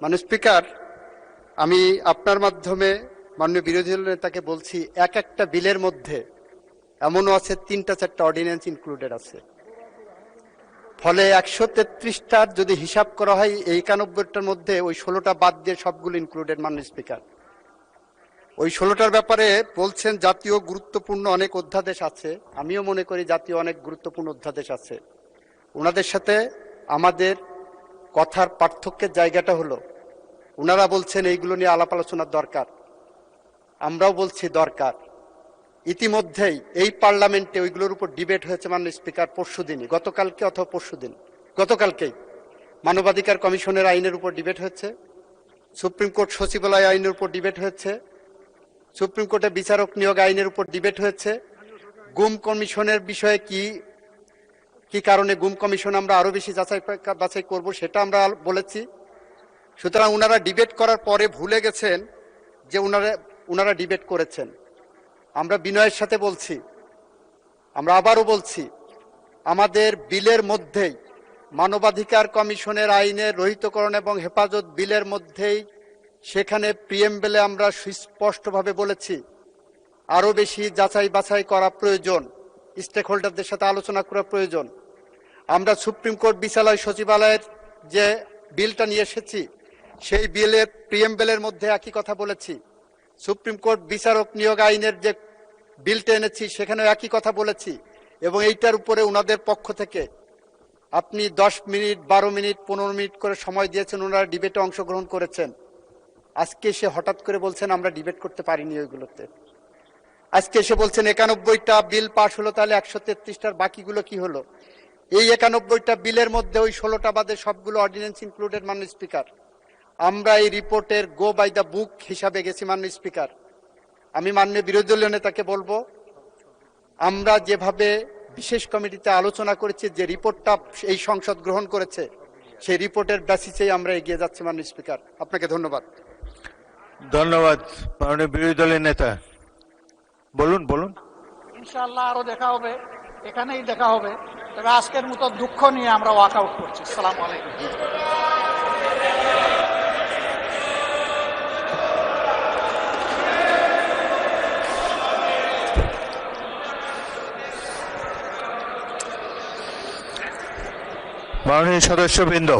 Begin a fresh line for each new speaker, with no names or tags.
মাননীয় স্পিকার, আমি আপনার মাধ্যমে মাননীয় বিরোধী দল নেতাকে বলছি, এক একটা বিলের মধ্যে এমনও আছে 3-4টা অর্ডিন্যান্স ইনক্লুডেড আছে। ফলে 133টার যদি হিসাব করা হয়, এই 91টার মধ্যে ওই 16টা বাদ দিয়ে সবগুলো ইনক্লুডেড। মাননীয় স্পিকার, ওই 16টার ব্যাপারে বলছেন জাতীয় গুরুত্বপূর্ণ অনেক অধ্যাদেশ আছে। আমিও মনে করি জাতীয় অনেক গুরুত্বপূর্ণ অধ্যাদেশ আছে। ওনাদের সাথে আমাদের কথার পার্থক্যের জায়গাটা হলো, ওনারা বলছেন এইগুলো নিয়ে আলাপ আলোচনার দরকার, আমরাও বলছি দরকার। ইতিমধ্যেই এই পার্লামেন্টে ওইগুলোর উপর ডিবেট হয়েছে মাননীয় স্পিকার, পরশুদিনই, গতকালকে অথবা পরশুদিন, গতকালকেই মানবাধিকার কমিশনের আইনের উপর ডিবেট হয়েছে, সুপ্রিম কোর্ট সচিবালয় আইনের উপর ডিবেট হয়েছে, সুপ্রিম কোর্টে বিচারক নিয়োগ আইনের উপর ডিবেট হয়েছে। গুম কমিশনের বিষয়ে কি কারণে গুম কমিশন আমরা আরো বেশি বাছাই করব সেটা আমরা বলেছি। সুতরাং ওনারা ডিবেট করার পরে ভুলে গেছেন যে ওনারা ডিবেট করেছেন। আমরা বিনয়ের সাথে বলছি, আমরা আবারও বলছি, আমাদের বিলের মধ্যেই মানবাধিকার কমিশনের আইনের রহিতকরণ এবং হেফাজত বিলের মধ্যেই সেখানে প্রিএমবেলে আমরা সুস্পষ্টভাবে বলেছি আরো বেশি যাচাই বাছাই করা প্রয়োজন, স্টেক হোল্ডারদের সাথে আলোচনা করা প্রয়োজন। আমরা সুপ্রিম কোর্ট বিচারালয় সচিবালয়ের যে বিলটা নিয়ে এসেছি সেই বিলের প্রিএমবেলের মধ্যে একই কথা বলেছি। সুপ্রিম কোর্ট বিচারক নিয়োগ আইনের যে বিলটা এনেছি সেখানেও একই কথা বলেছি। এবং এইটার উপরে ওনাদের পক্ষ থেকে আপনি 10 মিনিট, 12 মিনিট, 15 মিনিট করে সময় দিয়েছেন, ওনারা ডিবেটে অংশগ্রহণ করেছেন। আজকে এসে হঠাৎ করে বলছেন আমরা ডিবেট করতে পারিনি ওইগুলোতে। আজকে এসে বলছেন 91টা বিল পাশ হলো, তাহলে 133টার বাকিগুলো কি হলো? এই 91টা বিলের মধ্যে ওই 16টা বাদে সবগুলো অর্ডিন্যান্স ইনক্লুডেড। মাননীয় স্পিকার, আমরা এই রিপোর্টের গো বাই দ্য বুক হিসাবে গেছি। মাননীয় স্পিকার, আমি মাননীয় বিরোধী দলীয় নেতাকে বলবো, আমরা যেভাবে বিশেষ কমিটিতে আলোচনা করেছি, যে রিপোর্টটা এই সংসদ গ্রহণ করেছে, সেই রিপোর্টের বেসিসেই আমরা এগিয়ে যাচ্ছি। মাননীয় স্পিকার, আপনাকে ধন্যবাদ।
ধন্যবাদ মাননীয় বিরোধী দলের নেতা। বলুন বলুন।
ইনশাআল্লাহ আরো দেখা হবে, এখানেই দেখা হবে। তবে আজকের মতো দুঃখ নিয়ে আমরা ওয়াক আউট করছি। আসসালামু আলাইকুম।
মাননীয় সদস্যবৃন্দ,